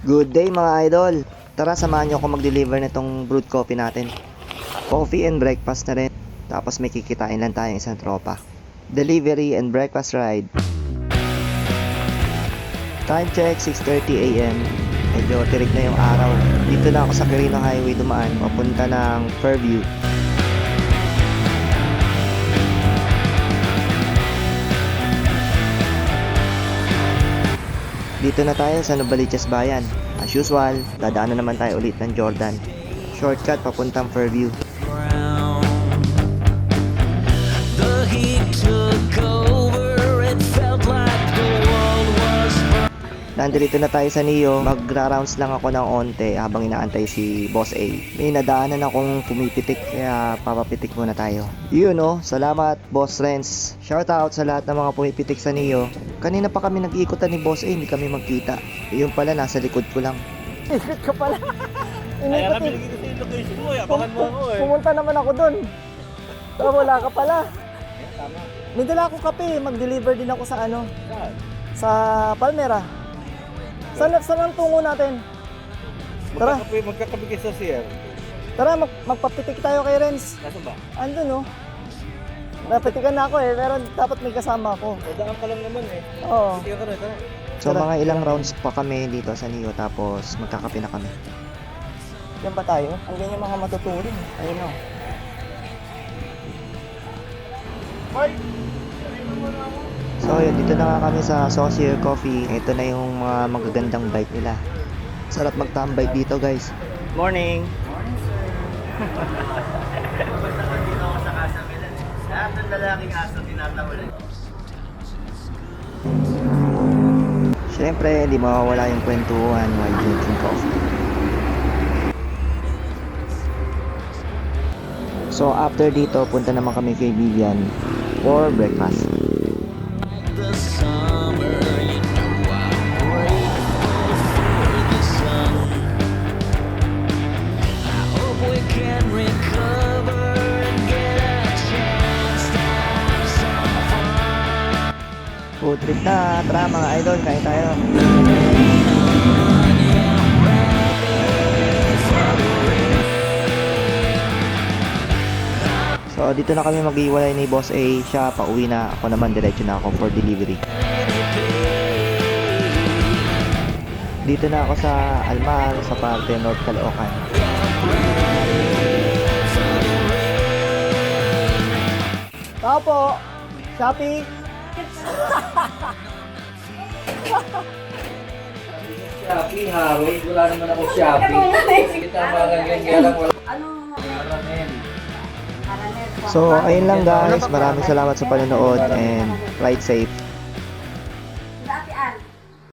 Good day mga idol! Tara samahan nyo ako mag-deliver nitong brewed coffee natin. Coffee and breakfast na rin. Tapos may kikitain lang tayong isang tropa. Delivery and breakfast ride. Time check 6:30 AM. Medyo tirik na yung araw. Dito na ako sa Quirino Highway dumaan papunta ng Fairview. Dito na tayo sa Novaliches Bayan. As usual, dadaan na naman tayo ulit ng Jordan. Shortcut papuntang Fairview. Nandito na tayo sa Neo. Magra-rounds lang ako ng onte habang inaantay si Boss A. May nadaanan akong pumipitik kaya papapitik muna tayo. Yun no, salamat Boss Renz. Shoutout sa lahat ng mga pumipitik sa Neo. Kanina pa kami nag-iikutan ni Boss A, hindi kami magkita. Yun pala, nasa likod ko lang. Ikot ka pala. Kaya kami nagkita sa location mo, yabangan mo ako eh. Pumunta naman ako dun. So, wala ka pala. Tama. May dala akong kape. Mag-deliver din ako sa ano? Saan? Sa Palmera. Saan ang tungo natin? Tara. Magkakabigay sa CR. Tara, magpapitik tayo kay Renz. Nasaan ba? Andun no. Napitikan na ako eh, pero dapat may kasama ako. Daan ka lang naman eh. Oo. Sige ka rin, tara. So mga ilang rounds pa kami dito sa Neo tapos magkakape na kami. Yan ba tayo? Andyan yung mga matuturing. Ayun o. So yun, dito na nga kami sa Saucier Coffee. Ito na yung mga magagandang bike nila. Sarap magtambay dito guys. Morning! Lahat ng lalaking aso tinatawalan. Siyempre, hindi mawawala yung kwentuhan while drinking coffee. So after dito, punta naman kami kay Vivian for breakfast. Food trip na, tara mga idol, kain tayo. So dito na kami mag-iwalay ni Boss A, siya pauwi na, ako naman diretso na ako for delivery. Dito na ako sa Almar, sa parte North Caloocan. Tao po. Shopee. Shopee, Harold. Wala naman ako Shopee. Kita mga ganyan, kaya lang wala. Caramel. So ayun lang guys, maraming salamat sa panonood and ride safe.